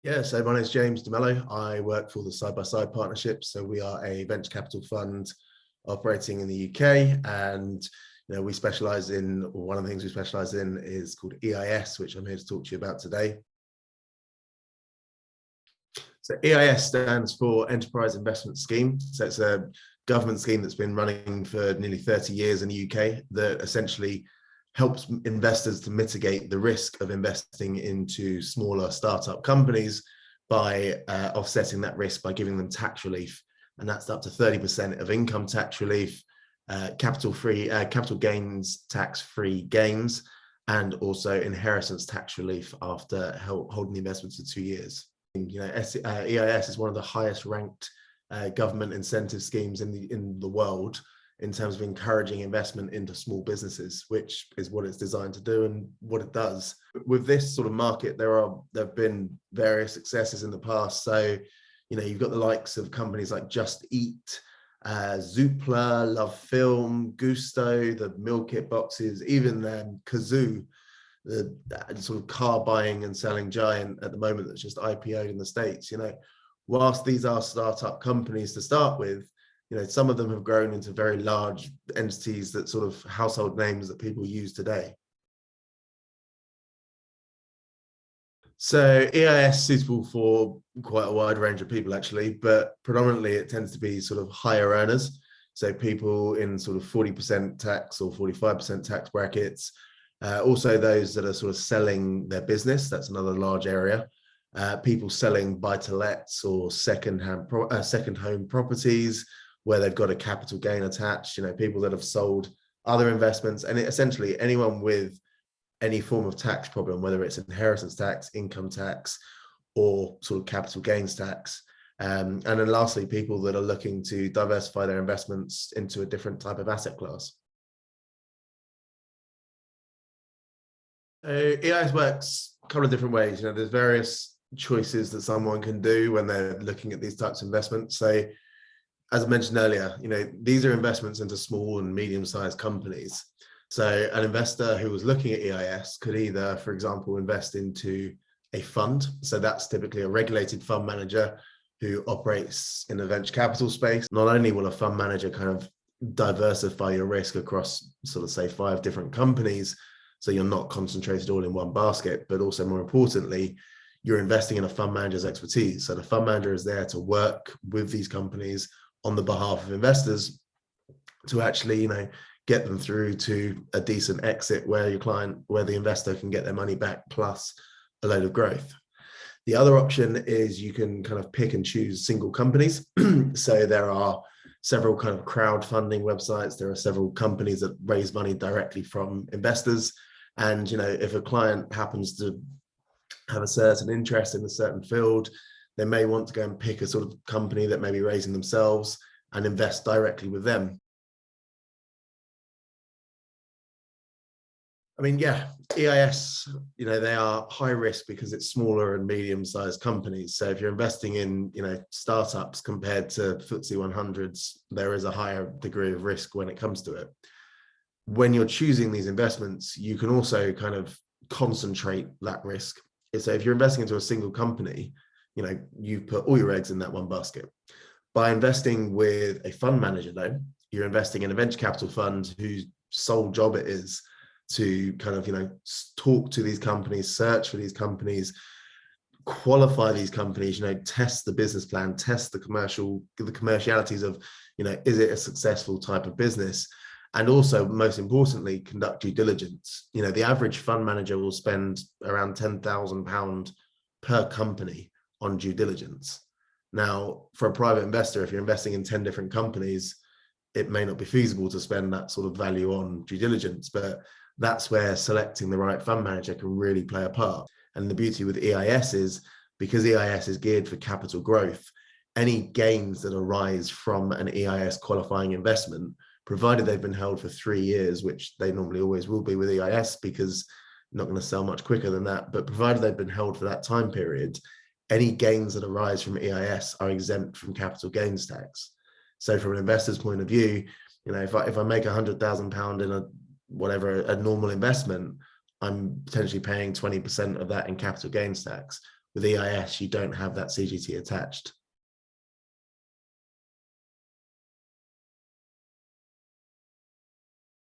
Yeah, so my name is James DeMello. I work for the Side by Side Partnership. So we are a venture capital fund operating in the UK, and we specialize in, or one of the things we specialize in is called EIS, which I'm here to talk to you about today. So EIS stands for Enterprise Investment Scheme. So it's a government scheme that's been running for nearly 30 years in the UK that essentially helps investors to mitigate the risk of investing into smaller startup companies by offsetting that risk by giving them tax relief. And that's up to 30% of income tax relief, capital gains tax-free gains, and also inheritance tax relief after holding the investments for 2 years. EIS is one of the highest ranked government incentive schemes in the world in terms of encouraging investment into small businesses, which is what it's designed to do and what it does. With this sort of market, there have been various successes in the past. So, you've got the likes of companies like Just Eat, Zoopla, Love Film, Gusto, the meal kit boxes, even Kazoo, the sort of car buying and selling giant at the moment that's just IPO'd in the States. Whilst these are startup companies to start with, some of them have grown into very large entities that sort of household names that people use today. So EIS is suitable for quite a wide range of people, actually, but predominantly it tends to be sort of higher earners. So people in sort of 40% tax or 45% tax brackets. Also those that are sort of selling their business, that's another large area. People selling buy-to-lets or second home properties where they've got a capital gain attached, people that have sold other investments, and essentially anyone with any form of tax problem, whether it's inheritance tax, income tax, or sort of capital gains tax. And then lastly, people that are looking to diversify their investments into a different type of asset class. EIS works a couple of different ways. There's various choices that someone can do when they're looking at these types of investments. So, as I mentioned earlier, these are investments into small and medium-sized companies. So an investor who was looking at EIS could either, for example, invest into a fund. So that's typically a regulated fund manager who operates in the venture capital space. Not only will a fund manager kind of diversify your risk across sort of say 5 different companies, so you're not concentrated all in one basket, but also more importantly, you're investing in a fund manager's expertise. So the fund manager is there to work with these companies on the behalf of investors to actually, get them through to a decent exit where the investor can get their money back plus a load of growth. The other option is you can kind of pick and choose single companies. So there are several kind of crowdfunding websites. There are several companies that raise money directly from investors. And, if a client happens to have a certain interest in a certain field, they may want to go and pick a sort of company that may be raising themselves and invest directly with them. I mean, yeah, EIS, they are high risk because it's smaller and medium-sized companies. So if you're investing in, startups compared to FTSE 100s, there is a higher degree of risk when it comes to it. When you're choosing these investments, you can also kind of concentrate that risk. So if you're investing into a single company, you put all your eggs in that one basket. By investing with a fund manager, though, you're investing in a venture capital fund whose sole job it is to kind of, talk to these companies, search for these companies, qualify these companies, test the business plan, test the commercialities of, is it a successful type of business? And also, most importantly, conduct due diligence. The average fund manager will spend around £10,000 per company on due diligence. Now, for a private investor, if you're investing in 10 different companies, it may not be feasible to spend that sort of value on due diligence, but that's where selecting the right fund manager can really play a part. And the beauty with EIS is, because EIS is geared for capital growth, any gains that arise from an EIS qualifying investment, provided they've been held for 3 years, which they normally always will be with EIS because you're not going to sell much quicker than that, but provided they've been held for that time period, any gains that arise from EIS are exempt from capital gains tax. So from an investor's point of view, if I make £100,000 in a normal investment, I'm potentially paying 20% of that in capital gains tax. With EIS, you don't have that CGT attached.